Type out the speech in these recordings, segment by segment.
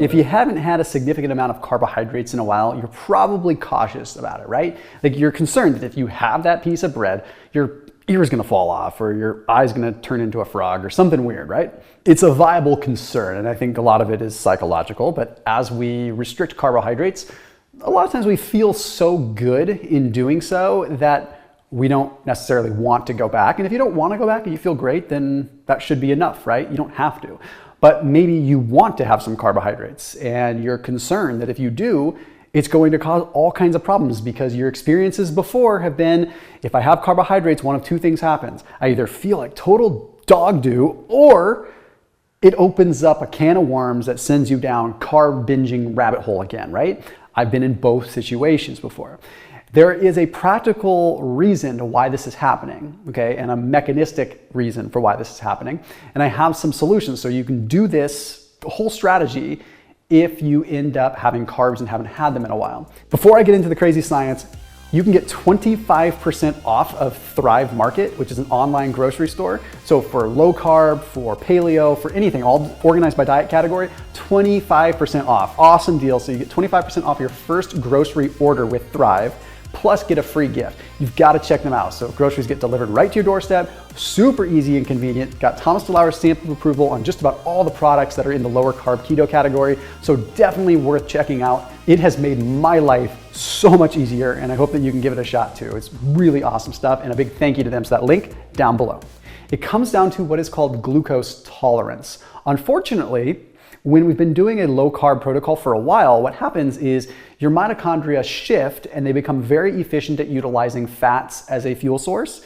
If you haven't had a significant amount of carbohydrates in a while, you're probably cautious about it, right? Like you're concerned that if you have that piece of bread, your ear is gonna fall off or your eye's gonna turn into a frog or something weird, right? It's a viable concern, and I think a lot of it is psychological, but as we restrict carbohydrates, a lot of times we feel so good in doing so that we don't necessarily want to go back. And if you don't want to go back and you feel great, then that should be enough, right? You don't have to. But maybe you want to have some carbohydrates and you're concerned that if you do, it's going to cause all kinds of problems because your experiences before have been, if I have carbohydrates, one of two things happens. I either feel like total dog do, or it opens up a can of worms that sends you down carb binging rabbit hole again, right? I've been in both situations before. There is a practical reason to why this is happening, okay, and a mechanistic reason for why this is happening. And I have some solutions so you can do this whole strategy if you end up having carbs and haven't had them in a while. Before I get into the crazy science, you can get 25% off of Thrive Market, which is an online grocery store. So for low carb, for paleo, for anything, all organized by diet category, 25% off. Awesome deal. So you get 25% off your first grocery order with Thrive, plus get a free gift. You've got to check them out. So groceries get delivered right to your doorstep, super easy and convenient. Got Thomas DeLauer's stamp of approval on just about all the products that are in the lower carb keto category. So definitely worth checking out. It has made my life so much easier, and I hope that you can give it a shot too. It's really awesome stuff, and a big thank you to them. So that link down below. It comes down to what is called glucose tolerance. Unfortunately, when we've been doing a low carb protocol for a while, what happens is your mitochondria shift and they become very efficient at utilizing fats as a fuel source.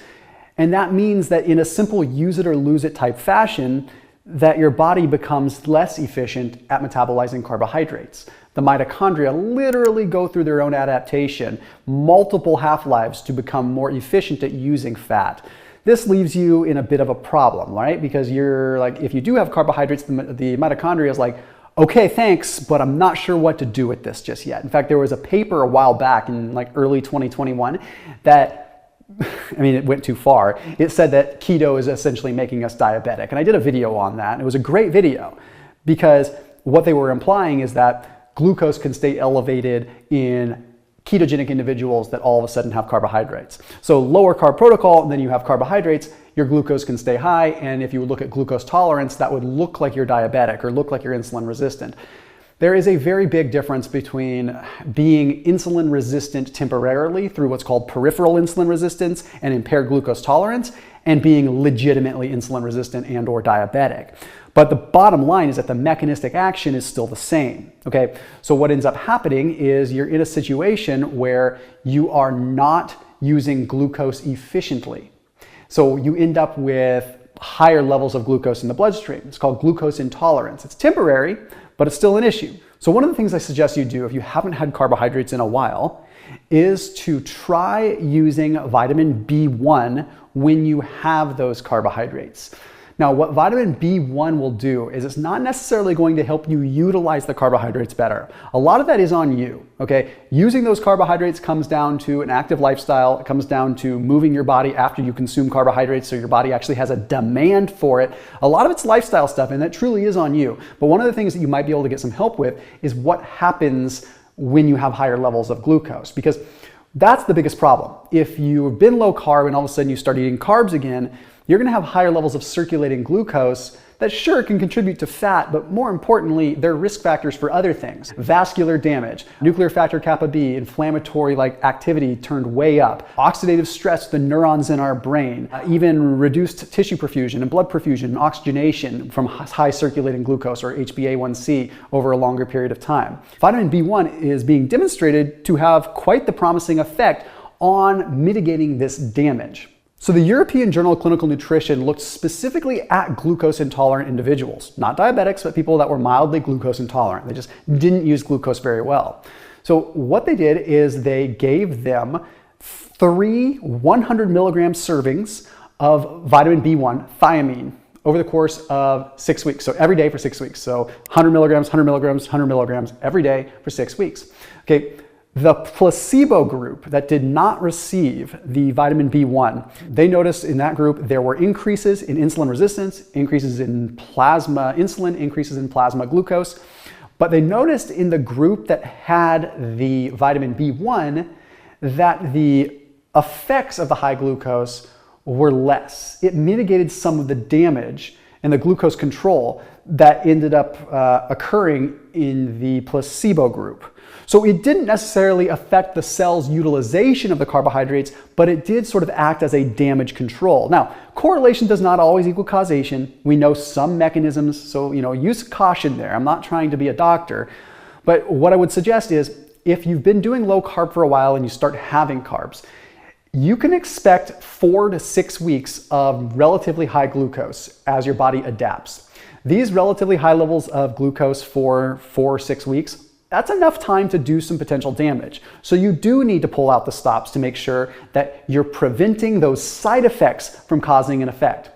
And that means that in a simple use it or lose it type fashion, that your body becomes less efficient at metabolizing carbohydrates. The mitochondria literally go through their own adaptation, multiple half-lives to become more efficient at using fat. This leaves you in a bit of a problem, right? Because you're like, if you do have carbohydrates, the mitochondria is like, okay, thanks, but I'm not sure what to do with this just yet. In fact, there was a paper a while back in like early 2021 that, I mean, it went too far. It said that keto is essentially making us diabetic. And I did a video on that, and it was a great video because what they were implying is that glucose can stay elevated in ketogenic individuals that all of a sudden have carbohydrates. So lower carb protocol, and then you have carbohydrates, your glucose can stay high, and if you look at glucose tolerance, that would look like you're diabetic or look like you're insulin resistant. There is a very big difference between being insulin resistant temporarily through what's called peripheral insulin resistance and impaired glucose tolerance, and being legitimately insulin resistant and or diabetic. But the bottom line is that the mechanistic action is still the same, okay? So what ends up happening is you're in a situation where you are not using glucose efficiently. So you end up with higher levels of glucose in the bloodstream. It's called glucose intolerance. It's temporary, but it's still an issue. So one of the things I suggest you do if you haven't had carbohydrates in a while is to try using vitamin B1 when you have those carbohydrates. Now, what vitamin B1 will do is it's not necessarily going to help you utilize the carbohydrates better. A lot of that is on you, okay? Using those carbohydrates comes down to an active lifestyle. It comes down to moving your body after you consume carbohydrates so your body actually has a demand for it. A lot of it's lifestyle stuff, and that truly is on you. But one of the things that you might be able to get some help with is what happens when you have higher levels of glucose, because that's the biggest problem. If you've been low carb and all of a sudden you start eating carbs again, you're going to have higher levels of circulating glucose that sure can contribute to fat, but more importantly, they're risk factors for other things. Vascular damage, nuclear factor kappa B, inflammatory activity turned way up, oxidative stress, the neurons in our brain, even reduced tissue perfusion and blood perfusion and oxygenation from high circulating glucose or HbA1c over a longer period of time. Vitamin B1 is being demonstrated to have quite the promising effect on mitigating this damage. So the European Journal of Clinical Nutrition looked specifically at glucose intolerant individuals, not diabetics, but people that were mildly glucose intolerant. They just didn't use glucose very well. So what they did is they gave them 3 100 milligram servings of vitamin B1, thiamine, over the course of 6 weeks. So every day for 6 weeks. So 100 milligrams, 100 milligrams, 100 milligrams every day for 6 weeks. Okay. The placebo group that did not receive the vitamin B1, they noticed in that group there were increases in insulin resistance, increases in plasma insulin, increases in plasma glucose. But they noticed in the group that had the vitamin B1 that the effects of the high glucose were less. It mitigated some of the damage and the glucose control that ended up occurring in the placebo group. So it didn't necessarily affect the cell's utilization of the carbohydrates, but it did sort of act as a damage control. Now, correlation does not always equal causation. We know some mechanisms, so use caution there. I'm not trying to be a doctor, but what I would suggest is if you've been doing low carb for a while and you start having carbs, you can expect 4 to 6 weeks of relatively high glucose as your body adapts. These relatively high levels of glucose for 4 or 6 weeks, that's enough time to do some potential damage. So you do need to pull out the stops to make sure that you're preventing those side effects from causing an effect.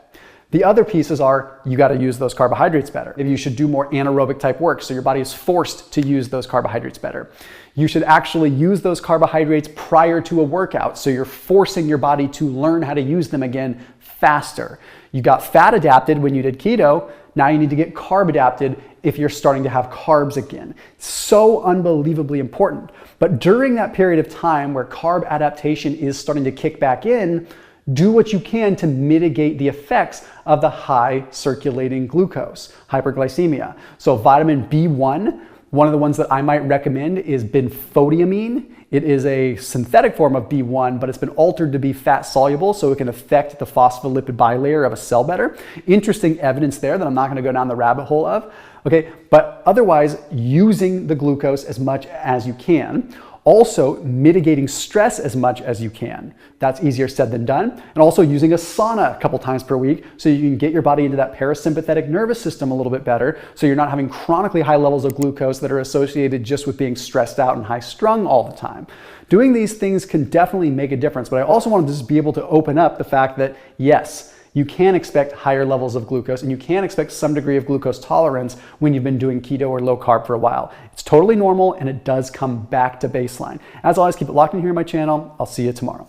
The other pieces are you got to use those carbohydrates better. Maybe you should do more anaerobic type work so your body is forced to use those carbohydrates better. You should actually use those carbohydrates prior to a workout so you're forcing your body to learn how to use them again faster. You got fat adapted when you did keto. Now you need to get carb adapted if you're starting to have carbs again. So unbelievably important. But during that period of time where carb adaptation is starting to kick back in, do what you can to mitigate the effects of the high circulating glucose, hyperglycemia. So vitamin B1, one of the ones that I might recommend is benfotiamine. It is a synthetic form of B1, but it's been altered to be fat soluble so it can affect the phospholipid bilayer of a cell better. Interesting evidence there that I'm not going to go down the rabbit hole of. Okay, but otherwise using the glucose as much as you can. Also mitigating stress as much as you can. That's easier said than done. And also using a sauna a couple times per week so you can get your body into that parasympathetic nervous system a little bit better so you're not having chronically high levels of glucose that are associated just with being stressed out and high strung all the time. Doing these things can definitely make a difference, but I also wanted to just be able to open up the fact that yes, you can expect higher levels of glucose and you can expect some degree of glucose tolerance when you've been doing keto or low carb for a while. It's totally normal and it does come back to baseline. As always, keep it locked in here on my channel. I'll see you tomorrow.